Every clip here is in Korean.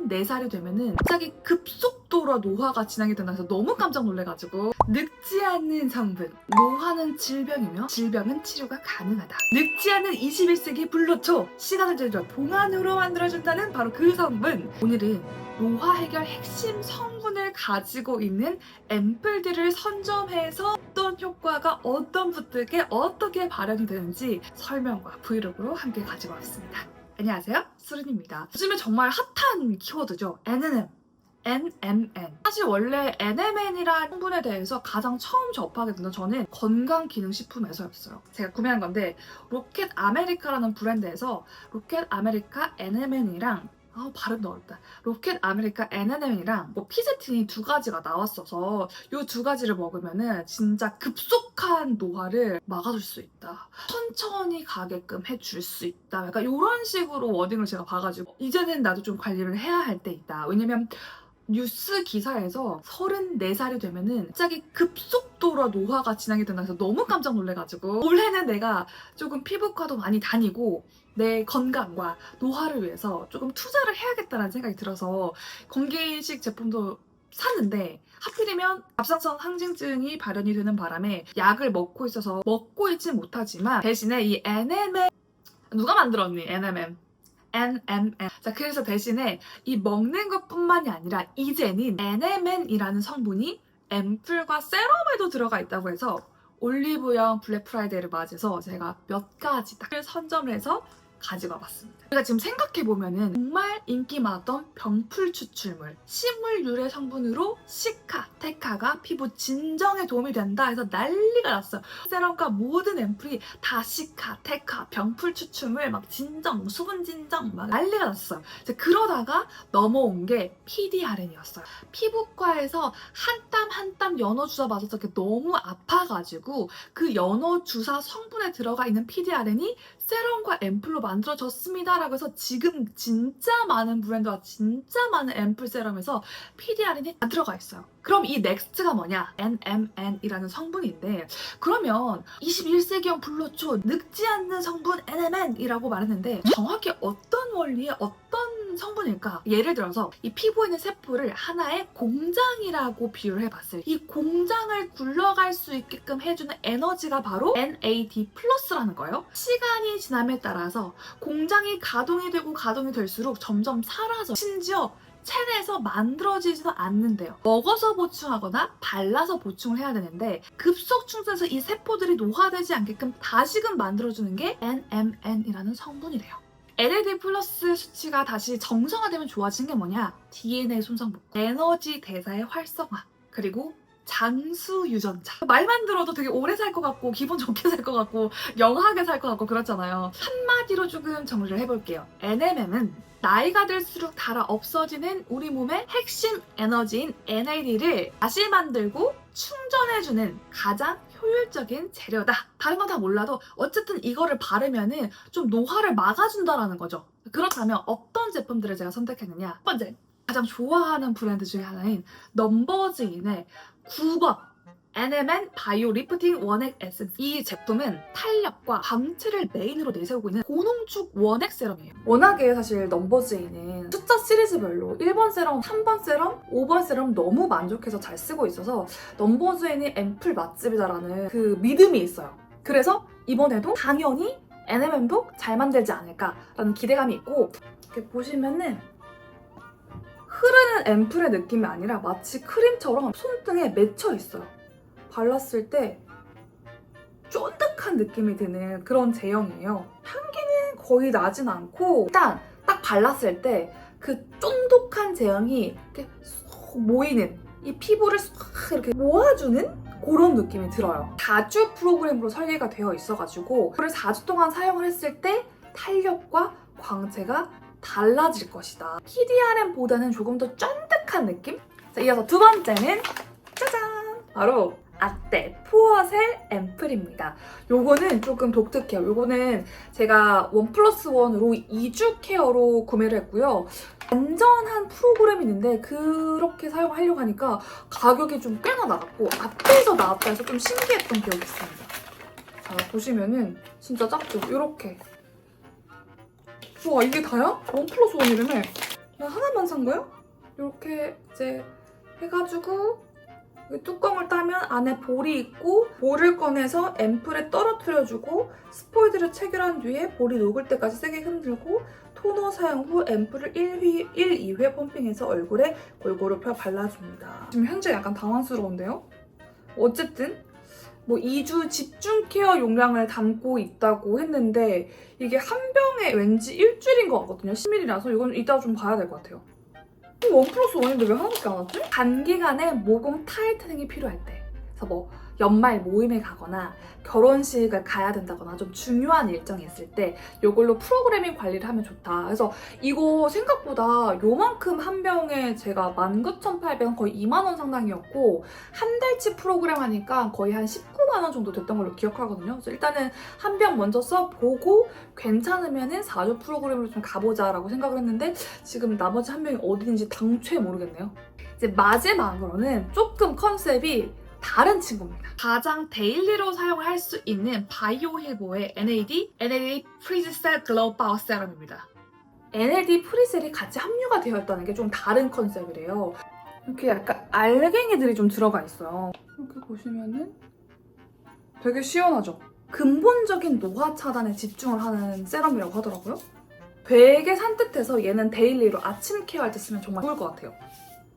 34살이 되면은 갑자기 급속도로 노화가 진행이 된다 해서 너무 깜짝 놀래가지고 늙지 않는 성분. 노화는 질병이며 질병은 치료가 가능하다. 늙지 않는 21세기 불로초. 시간을 들여 봉안으로 만들어준다는 바로 그 성분. 오늘은 노화 해결 핵심 성분을 가지고 있는 앰플들을 선점해서 어떤 효과가 어떤 분들께 어떻게 발현이 되는지 설명과 브이로그로 함께 가지고 왔습니다. 안녕하세요, 수른입니다. 요즘에 정말 핫한 키워드죠. NMN. NMN. 사실 원래 NMN이라는 성분에 대해서 가장 처음 접하게 된 건 저는 건강기능식품에서였어요. 제가 구매한 건데 로켓 아메리카라는 브랜드에서 로켓 아메리카 NMN이랑 발음도 어렵다. 로켓 아메리카 NMN이랑 피제틴이 두 가지가 나왔어서 이 두 가지를 먹으면은 진짜 급속한 노화를 막아줄 수 있다. 천천히 가게끔 해줄 수 있다. 약간 이런 식으로 워딩을 제가 봐가지고 이제는 나도 좀 관리를 해야 할 때 있다. 왜냐면 뉴스 기사에서 34살이 되면은 갑자기 급속도로 노화가 진행이 된다 해서 너무 깜짝 놀래가지고 올해는 내가 조금 피부과도 많이 다니고 내 건강과 노화를 위해서 조금 투자를 해야겠다는 생각이 들어서 건기식 제품도 샀는데 하필이면 갑상선 항진증이 발현이 되는 바람에 약을 먹고 있어서 먹고 있진 못하지만 대신에 이 NMN 누가 만들었니? NMN. 자, 그래서 대신에 이 먹는 것뿐만이 아니라 이제는 NMN이라는 성분이 앰플과 세럼에도 들어가 있다고 해서 올리브영 블랙 프라이데이를 맞이해서 제가 몇 가지 딱 선점을 해서 가지고 와봤습니다. 제가 지금 생각해보면은 정말 인기 많았던 병풀 추출물, 식물 유래 성분으로 시카, 테카가 피부 진정에 도움이 된다 해서 난리가 났어요. 세럼과 모든 앰플이 다 시카, 테카, 병풀 추출물, 막 진정, 수분 진정 막 난리가 났어요. 이제 그러다가 넘어온 게 PDRN이었어요. 피부과에서 한 땀 한 땀 연어 주사 맞아서 너무 아파가지고 그 연어 주사 성분에 들어가 있는 PDRN이 세럼과 앰플로 만들어졌습니다 라고 해서 지금 진짜 많은 브랜드와 진짜 많은 앰플 세럼에서 PDRN이 다 들어가 있어요. 그럼 이 넥스트가 뭐냐? NMN이라는 성분인데 그러면 21세기형 불로초 늙지 않는 성분 NMN이라고 말했는데 정확히 어떤 원리의 어떤 성분일까? 예를 들어서 이 피부에 있는 세포를 하나의 공장이라고 비유를 해봤어요. 이 공장을 굴러갈 수 있게끔 해주는 에너지가 바로 NAD 플러스라는 거예요. 시간이 지남에 따라서 공장이 가동이 되고 가동이 될수록 점점 사라져. 심지어 체내에서 만들어지지도 않는데요. 먹어서 보충하거나 발라서 보충을 해야 되는데 급속 충전해서 이 세포들이 노화되지 않게끔 다시금 만들어주는 게 NMN이라는 성분이래요. NAD 플러스 수치가 다시 정상화되면 좋아지는 게 뭐냐? DNA 손상복구, 에너지 대사의 활성화, 그리고 장수 유전자. 말만 들어도 되게 오래 살 것 같고 기분 좋게 살 것 같고 영하게 살 것 같고 그렇잖아요. 한마디로 조금 정리를 해볼게요. NMN은 나이가 들수록 달아 없어지는 우리 몸의 핵심 에너지인 NAD를 다시 만들고 충전해주는 가장 효율적인 재료다. 다른 건 다 몰라도 어쨌든 이거를 바르면은 좀 노화를 막아준다라는 거죠. 그렇다면 어떤 제품들을 제가 선택했느냐? 첫 번째, 가장 좋아하는 브랜드 중에 하나인 넘버즈인의 9번 NMN 바이오 리프팅 원액 에센스. 이 제품은 탄력과 광채를 메인으로 내세우고 있는 고농축 원액 세럼이에요. 워낙에 사실 넘버즈인은 숫자 시리즈별로 1번 세럼, 3번 세럼, 5번 세럼 너무 만족해서 잘 쓰고 있어서 넘버즈인이 앰플 맛집이다라는 그 믿음이 있어요. 그래서 이번에도 당연히 NMN도 잘 만들지 않을까라는 기대감이 있고 이렇게 보시면은 흐르는 앰플의 느낌이 아니라 마치 크림처럼 손등에 맺혀 있어요. 발랐을 때 쫀득한 느낌이 드는 그런 제형이에요. 향기는 거의 나진 않고 일단 딱 발랐을 때 그 쫀득한 제형이 이렇게 쏙 모이는 이 피부를 쏙 이렇게 모아주는 그런 느낌이 들어요. 4주 프로그램으로 설계가 되어 있어가지고 그걸 4주 동안 사용을 했을 때 탄력과 광채가 달라질 것이다. PDRN보다는 조금 더 쫀득한 느낌? 자, 이어서 두 번째는 짜잔! 바로 아떼 포어셀 앰플입니다. 요거는 조금 독특해요. 요거는 제가 1+1으로 2주 케어로 구매를 했고요. 안전한 프로그램이 있는데 그렇게 사용하려고 하니까 가격이 좀 꽤나 나갔고 앞에서 나왔다 해서 좀 신기했던 기억이 있습니다. 자, 보시면은 진짜 작죠? 요렇게. 우와, 이게 다야? 1+1이라며. 나 하나만 산 거야? 이렇게 이제 해가지고 뚜껑을 따면 안에 볼이 있고 볼을 꺼내서 앰플에 떨어뜨려주고 스포이드를 체결한 뒤에 볼이 녹을 때까지 세게 흔들고 토너 사용 후 앰플을 2회 펌핑해서 얼굴에 골고루 펴 발라줍니다. 지금 현재 약간 당황스러운데요? 어쨌든 뭐 2주 집중 케어 용량을 담고 있다고 했는데 이게 한 병에 왠지 일주일인 것 같거든요. 10ml라서 이건 이따 좀 봐야 될 것 같아요. 1+1인데 왜 하나밖에 안 왔지? 단기간에 모공 타이트닝이 필요할 때, 그래서 뭐 연말 모임에 가거나 결혼식을 가야 된다거나 좀 중요한 일정이 있을 때 이걸로 프로그래밍 관리를 하면 좋다. 그래서 이거 생각보다 요만큼 한 병에 제가 19,800원, 거의 2만 원 상당이었고 한 달치 프로그램 하니까 거의 한 19만 원 정도 됐던 걸로 기억하거든요. 그래서 일단은 한 병 먼저 써보고 괜찮으면은 4주 프로그램으로 좀 가보자라고 생각을 했는데 지금 나머지 한 병이 어디인지 당최 모르겠네요. 이제 마지막으로는 조금 컨셉이 다른 친구입니다. 가장 데일리로 사용할 수 있는 바이오힐보의 NAD 프리즈셀 글로우 파워 세럼입니다. NAD 프리셀이 같이 함유가 되어 있다는 게 좀 다른 컨셉이래요. 이렇게 약간 알갱이들이 좀 들어가 있어요. 이렇게 보시면은 되게 시원하죠? 근본적인 노화 차단에 집중을 하는 세럼이라고 하더라고요. 되게 산뜻해서 얘는 데일리로 아침 케어할 때 쓰면 정말 좋을 것 같아요.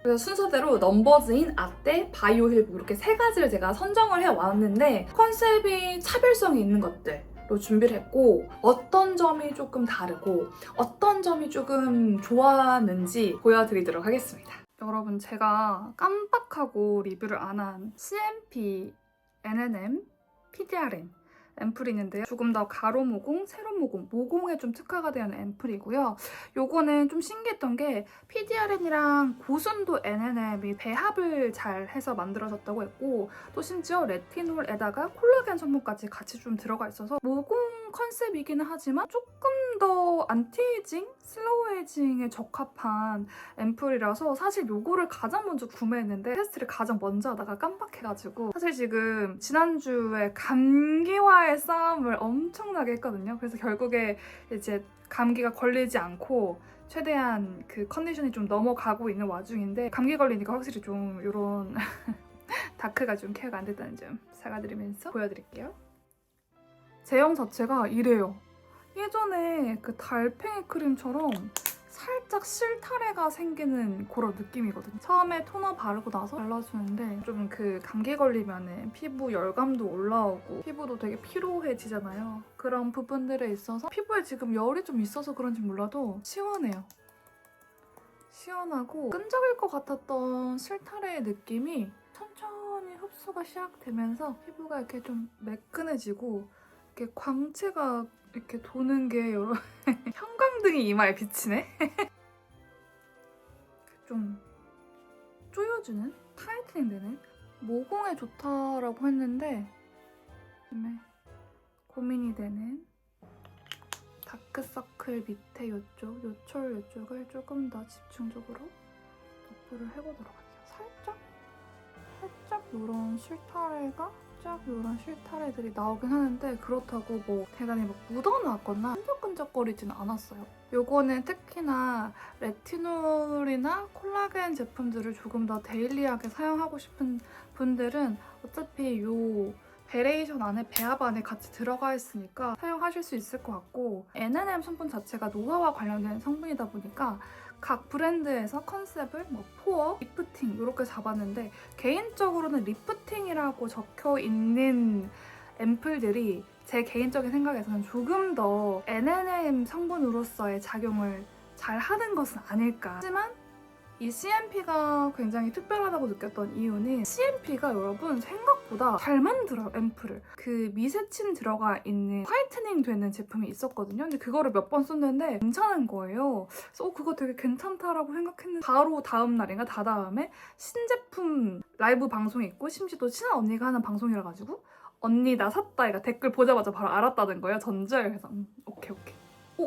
그래서 순서대로 넘버즈인 아떼, 바이오힐보 이렇게 세 가지를 제가 선정을 해왔는데 컨셉이 차별성이 있는 것들로 준비를 했고 어떤 점이 조금 다르고 어떤 점이 조금 좋았는지 보여드리도록 하겠습니다. 여러분 제가 깜빡하고 리뷰를 안 한 CMP, NNM, PDRN 앰플이 있는데요. 조금 더 가로 모공, 세로 모공, 모공에 좀 특화가 되는 앰플이고요. 요거는 좀 신기했던 게 PDRN이랑 고순도 NNM이 배합을 잘 해서 만들어졌다고 했고 또 심지어 레티놀에다가 콜라겐 성분까지 같이 좀 들어가 있어서 모공 컨셉이기는 하지만 조금 더 안티에이징, 슬로우 에이징에 적합한 앰플이라서 사실 요거를 가장 먼저 구매했는데 테스트를 가장 먼저 하다가 깜빡해가지고 사실 지금 지난주에 감기와의 싸움을 엄청나게 했거든요. 그래서 결국에 이제 감기가 걸리지 않고 최대한 그 컨디션이 좀 넘어가고 있는 와중인데 감기 걸리니까 확실히 좀 이런 다크가 좀 케어가 안 됐다는 점 사과드리면서 보여드릴게요. 제형 자체가 이래요. 예전에 그 달팽이 크림처럼 살짝 실타래가 생기는 그런 느낌이거든요. 처음에 토너 바르고 나서 발라주는데 좀 그 감기 걸리면은 피부 열감도 올라오고 피부도 되게 피로해지잖아요. 그런 부분들에 있어서 피부에 지금 열이 좀 있어서 그런지 몰라도 시원해요. 시원하고 끈적일 것 같았던 실타래의 느낌이 천천히 흡수가 시작되면서 피부가 이렇게 좀 매끈해지고 이렇게 광채가 이렇게 도는 게 여러 형광등이 이마에 비치네? 좀 조여주는? 타이트닝 되는? 모공에 좋다라고 했는데 요즘에 고민이 되는 다크서클 밑에 요쪽, 요철 요쪽을 조금 더 집중적으로 도포를 해보도록 할게요. 살짝 요런 실타래가 쫙 이런 실타래들이 나오긴 하는데 그렇다고 뭐 대단히 막 묻어나거나 끈적끈적거리지는 않았어요. 요거는 특히나 레티놀이나 콜라겐 제품들을 조금 더 데일리하게 사용하고 싶은 분들은 어차피 요 베레이션 안에 배합 안에 같이 들어가 있으니까 사용하실 수 있을 것 같고 NNM 성분 자체가 노화와 관련된 성분이다 보니까 각 브랜드에서 컨셉을 뭐 포어, 리프팅 이렇게 잡았는데 개인적으로는 리프팅이라고 적혀 있는 앰플들이 제 개인적인 생각에서는 조금 더 NNM 성분으로서의 작용을 잘 하는 것은 아닐까. 하지만 이 CMP가 굉장히 특별하다고 느꼈던 이유는 CMP가 여러분 생각보다 잘 만들어요, 앰플을. 그 미세침 들어가 있는 화이트닝 되는 제품이 있었거든요. 근데 그거를 몇 번 썼는데 괜찮은 거예요. 그래서 그거 되게 괜찮다라고 생각했는데 바로 다음 날인가 다다음에 신제품 라이브 방송이 있고 심지어 또 친한 언니가 하는 방송이라 가지고 언니 나 샀다 이가 댓글 보자마자 바로 알았다는 거예요. 전절. 그래서 오케이.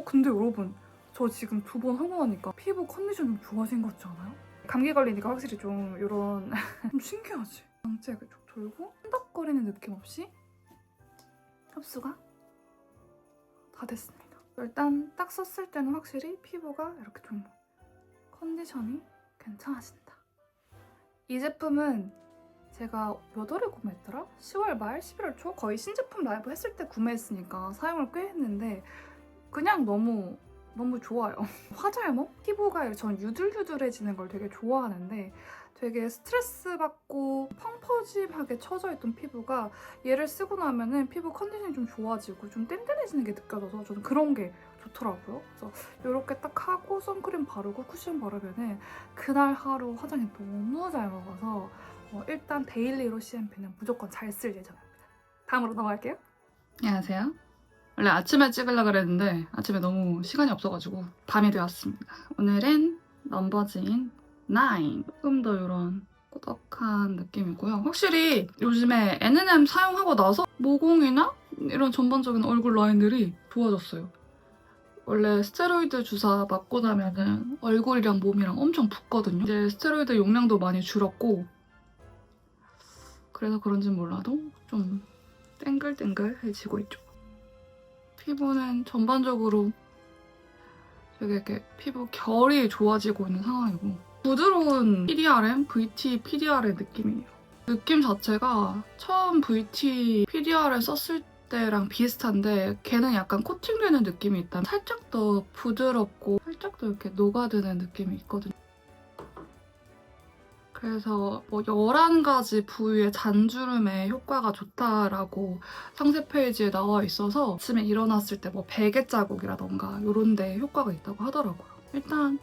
근데 여러분 저 지금 2번 하고 나니까 피부 컨디션 좀 좋아진 것 같지 않아요? 감기 걸리니까 확실히 좀 이런 좀 신기하지? 광채 이렇게 쭉 돌고 끈적거리는 느낌 없이 흡수가 다 됐습니다. 일단 딱 썼을 때는 확실히 피부가 이렇게 좀 컨디션이 괜찮아진다. 이 제품은 제가 몇 월에 구매했더라? 10월 말, 11월 초? 거의 신제품 라이브 했을 때 구매했으니까 사용을 꽤 했는데 그냥 너무 좋아요. 화잘먹? 피부가 전 유들유들해지는 걸 되게 좋아하는데 되게 스트레스 받고 펑퍼짐하게 처져있던 피부가 얘를 쓰고 나면은 피부 컨디션이 좀 좋아지고 좀 땡땡해지는 게 느껴져서 저는 그런 게 좋더라고요. 그래서 이렇게 딱 하고 선크림 바르고 쿠션 바르면은 그날 하루 화장이 너무 잘 먹어서 일단 데일리로 CMP는 무조건 잘 쓸 예정입니다. 다음으로 넘어갈게요. 안녕하세요. 원래 아침에 찍으려고 그랬는데 아침에 너무 시간이 없어가지고 밤이 되었습니다. 오늘은 넘버즈인 9. 조금 더 이런 꾸덕한 느낌이고요. 확실히 요즘에 N&M 사용하고 나서 모공이나 이런 전반적인 얼굴 라인들이 좋아졌어요. 원래 스테로이드 주사 맞고 나면은 얼굴이랑 몸이랑 엄청 붓거든요. 이제 스테로이드 용량도 많이 줄었고 그래서 그런진 몰라도 좀 땡글땡글해지고 있죠. 피부는 전반적으로 되게 이렇게 피부 결이 좋아지고 있는 상황이고 부드러운 PDRM, VT PDR의 느낌이에요. 느낌 자체가 처음 VT PDR을 썼을 때랑 비슷한데 걔는 약간 코팅되는 느낌이 있다. 살짝 더 부드럽고 살짝 더 이렇게 녹아드는 느낌이 있거든요. 그래서 뭐 11가지 부위의 잔주름에 효과가 좋다라고 상세 페이지에 나와 있어서 아침에 일어났을 때 뭐 베개 자국이라던가 이런 데 효과가 있다고 하더라고요. 일단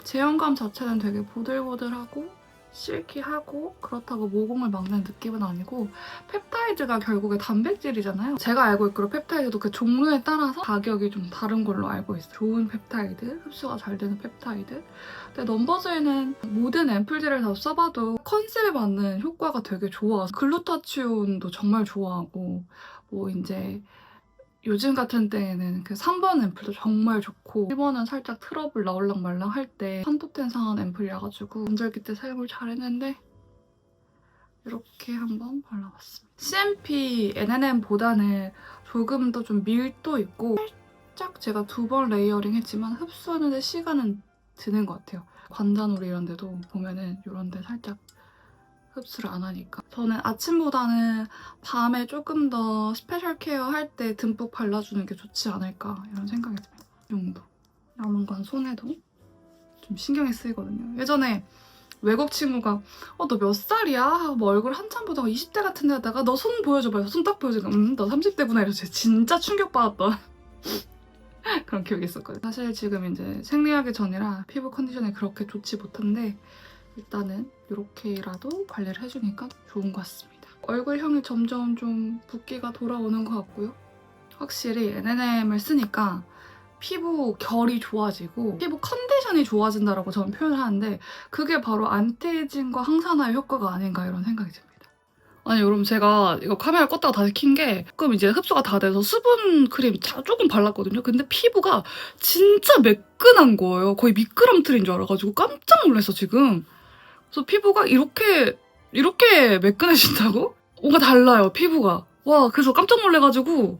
제형감 자체는 되게 보들보들하고 실키하고 그렇다고 모공을 막는 느낌은 아니고 펩타이드가 결국에 단백질이잖아요. 제가 알고 있기로 펩타이드도 그 종류에 따라서 가격이 좀 다른 걸로 알고 있어요. 좋은 펩타이드, 흡수가 잘 되는 펩타이드. 근데 넘버즈에는 모든 앰플들을 다 써봐도 컨셉에 맞는 효과가 되게 좋아. 글루타치온도 정말 좋아하고 뭐 이제 요즘 같은 때에는 그 3번 앰플도 정말 좋고 1번은 살짝 트러블 나올랑 말랑 할 때 산토텐 상한 앰플이라가지고 건절기 때 사용을 잘 했는데 이렇게 한번 발라봤습니다. CMP N&M보다는 조금 더 좀 밀도 있고 살짝 제가 2번 레이어링 했지만 흡수하는데 시간은 드는 것 같아요. 관자놀이 이런 데도 보면은 이런 데 살짝 흡수를 안 하니까. 저는 아침보다는 밤에 조금 더 스페셜 케어 할 때 듬뿍 발라주는 게 좋지 않을까 이런 생각이 듭니다. 이 정도. 남은 건 손에도 좀 신경이 쓰이거든요. 예전에 외국 친구가 너 몇 살이야? 뭐 얼굴 한참 보다가 20대 같은 데 하다가 너 손 보여줘봐요. 손 딱 보여주니까 너 30대구나 이러서 진짜 충격받았던 그런 기억이 있었거든요. 사실 지금 이제 생리하기 전이라 피부 컨디션이 그렇게 좋지 못한데 일단은 이렇게라도 관리를 해주니까 좋은 것 같습니다. 얼굴형이 점점 좀 붓기가 돌아오는 것 같고요. 확실히 N&M을 쓰니까 피부 결이 좋아지고 피부 컨디션이 좋아진다라고 저는 표현을 하는데 그게 바로 안티에이징과 항산화의 효과가 아닌가 이런 생각이 듭니다. 아니 여러분 제가 이거 카메라 껐다가 다시 킨 게 조금 이제 흡수가 다 돼서 수분 크림 조금 발랐거든요. 근데 피부가 진짜 매끈한 거예요. 거의 미끄럼틀인 줄 알아가지고 깜짝 놀랐어 지금. 그래서 피부가 이렇게 매끈해진다고? 뭔가 달라요, 피부가. 와, 그래서 깜짝 놀래가지고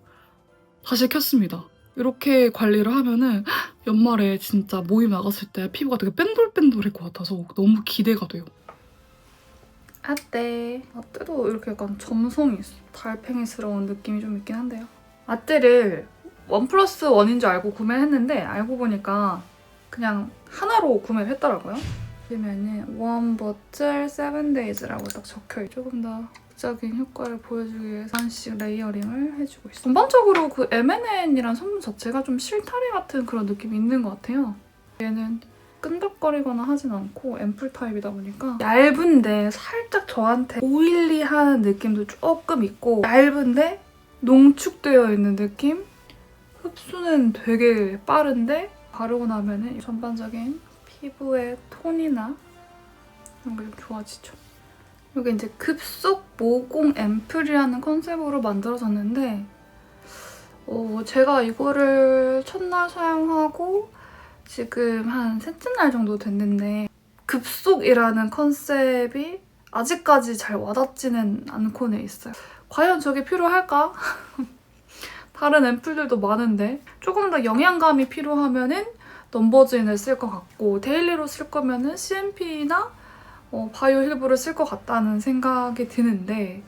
다시 켰습니다. 이렇게 관리를 하면은 연말에 진짜 모임 나갔을 때 피부가 되게 뺀돌뺀돌할 것 같아서 너무 기대가 돼요. 아떼도 이렇게 약간 점성이 있어. 달팽이스러운 느낌이 좀 있긴 한데요. 아떼를 1+1인 줄 알고 구매를 했는데 알고 보니까 그냥 하나로 구매를 했더라고요. 보면은 원 버틀 7days라고 딱 적혀있죠. 조금 더 극적인 효과를 보여주기 위해서 한씩 레이어링을 해주고 있어요. 전반적으로 그 M&N이란 성분 자체가 좀 실타래 같은 그런 느낌이 있는 것 같아요. 얘는 끈적거리거나 하진 않고 앰플 타입이다 보니까 얇은데 살짝 저한테 오일리한 느낌도 조금 있고 얇은데 농축되어 있는 느낌? 흡수는 되게 빠른데 바르고 나면은 전반적인 피부의 톤이나 이런 게 좀 좋아지죠. 이게 이제 급속 모공 앰플이라는 컨셉으로 만들어졌는데 제가 이거를 첫날 사용하고 지금 한 셋째 날 정도 됐는데 급속이라는 컨셉이 아직까지 잘 와닿지는 않고는 있어요. 과연 저게 필요할까? 다른 앰플들도 많은데 조금 더 영양감이 필요하면은 넘버즈인을 쓸 것 같고 데일리로 쓸 거면은 CMP나 바이오 힐브를 쓸 것 같다는 생각이 드는데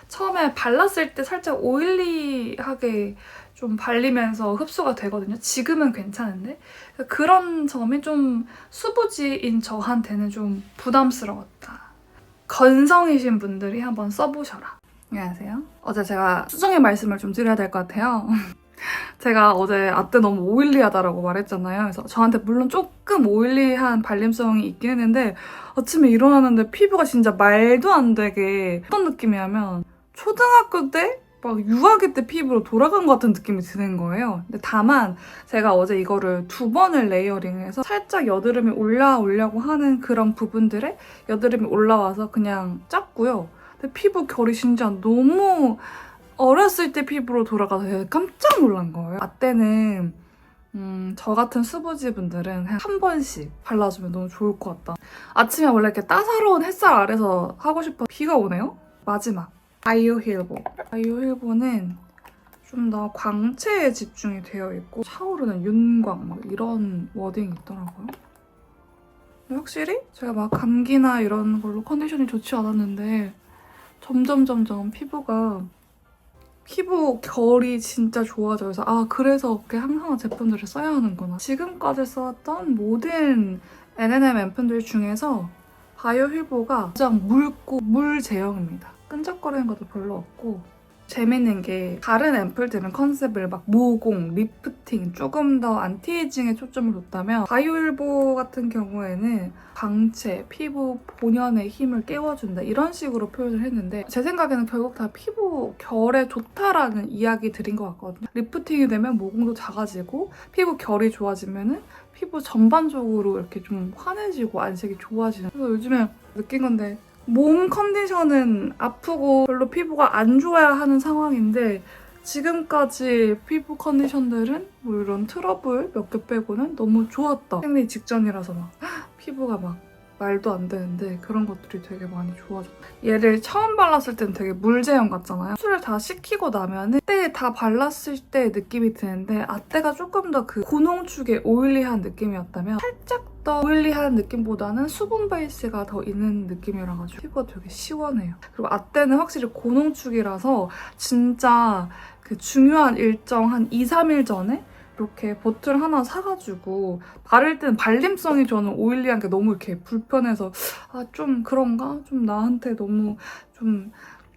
처음에 발랐을 때 살짝 오일리하게 좀 발리면서 흡수가 되거든요. 지금은 괜찮은데 그런 점이 좀 수부지인 저한테는 좀 부담스러웠다. 건성이신 분들이 한번 써보셔라. 안녕하세요. 어제 제가 수정의 말씀을 좀 드려야 될 것 같아요. 제가 어제 아떼 너무 오일리하다라고 말했잖아요. 그래서 저한테 물론 조금 오일리한 발림성이 있긴 했는데 아침에 일어나는데 피부가 진짜 말도 안 되게 어떤 느낌이냐면 초등학교 때 막 유아기 때 피부로 돌아간 것 같은 느낌이 드는 거예요. 근데 다만 제가 어제 이거를 2번을 레이어링해서 살짝 여드름이 올라오려고 하는 그런 부분들에 여드름이 올라와서 그냥 짰고요. 근데 피부 결이 진짜 너무 어렸을 때 피부로 돌아가서 되게 깜짝 놀란 거예요. 아떼는 저 같은 수부지 분들은 그냥 한 번씩 발라주면 너무 좋을 것 같다. 아침에 원래 이렇게 따사로운 햇살 아래서 하고 싶어 비가 오네요? 마지막 바이오 힐보. 바이오 힐보는 좀 더 광채에 집중이 되어 있고 차오르는 윤광 막 이런 워딩이 있더라고요. 근데 확실히 제가 막 감기나 이런 걸로 컨디션이 좋지 않았는데 점점 피부 결이 진짜 좋아져요. 그래서 그렇게 항상한 제품들을 써야 하는구나. 지금까지 써왔던 모든 N&M 앰플들 중에서 바이오 힐보가 가장 묽고 물 제형입니다. 끈적거리는 것도 별로 없고 재밌는 게 다른 앰플들은 컨셉을 막 모공, 리프팅, 조금 더 안티에이징에 초점을 뒀다면 바이오 힐보 같은 경우에는 광채, 피부 본연의 힘을 깨워준다 이런 식으로 표현을 했는데 제 생각에는 결국 다 피부 결에 좋다라는 이야기들인 것 같거든요. 리프팅이 되면 모공도 작아지고 피부 결이 좋아지면은 피부 전반적으로 이렇게 좀 환해지고 안색이 좋아지는. 그래서 요즘에 느낀 건데 몸 컨디션은 아프고 별로 피부가 안 좋아야 하는 상황인데 지금까지 피부 컨디션들은 뭐 이런 트러블 몇 개 빼고는 너무 좋았다. 생리 직전이라서 막 피부가 막 말도 안 되는데 그런 것들이 되게 많이 좋아졌다. 얘를 처음 발랐을 때는 되게 물제형 같잖아요. 흡수를 다 시키고 나면 그때 다 발랐을 때 느낌이 드는데 아떼가 조금 더 그 고농축의 오일리한 느낌이었다면 살짝 더 오일리한 느낌보다는 수분 베이스가 더 있는 느낌이라가지고 피부가 되게 시원해요. 그리고 아떼는 확실히 고농축이라서 진짜 그 중요한 일정 한 2, 3일 전에 이렇게 보틀 하나 사가지고 바를 때는 발림성이 저는 오일리한 게 너무 이렇게 불편해서 좀 그런가? 좀 나한테 너무 좀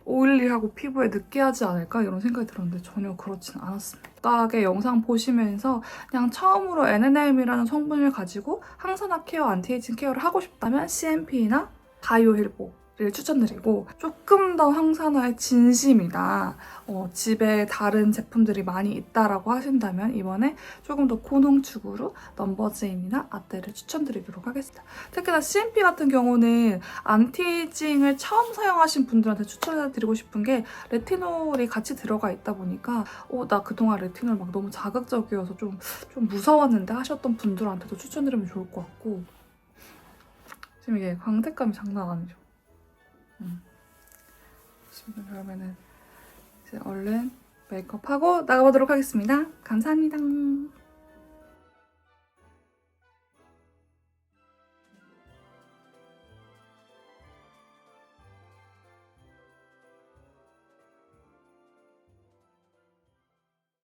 오일리하고 피부에 느끼하지 않을까? 이런 생각이 들었는데 전혀 그렇진 않았습니다. 각의 영상 보시면서 그냥 처음으로 N&M이라는 성분을 가지고 항산화 케어, 안티에이징 케어를 하고 싶다면 CMP나 바이오 힐보를 추천드리고 조금 더 항산화에 진심이다. 집에 다른 제품들이 많이 있다라고 하신다면 이번에 조금 더 고농축으로 넘버즈인이나 아떼를 추천드리도록 하겠습니다. 특히나 CMP 같은 경우는 안티에이징을 처음 사용하신 분들한테 추천해드리고 싶은 게 레티놀이 같이 들어가 있다 보니까 나 그동안 레티놀 막 너무 자극적이어서 좀 무서웠는데 하셨던 분들한테도 추천드리면 좋을 것 같고 지금 이게 광택감이 장난 아니죠. 그러면은 이제 얼른 메이크업하고 나가보도록 하겠습니다. 감사합니다.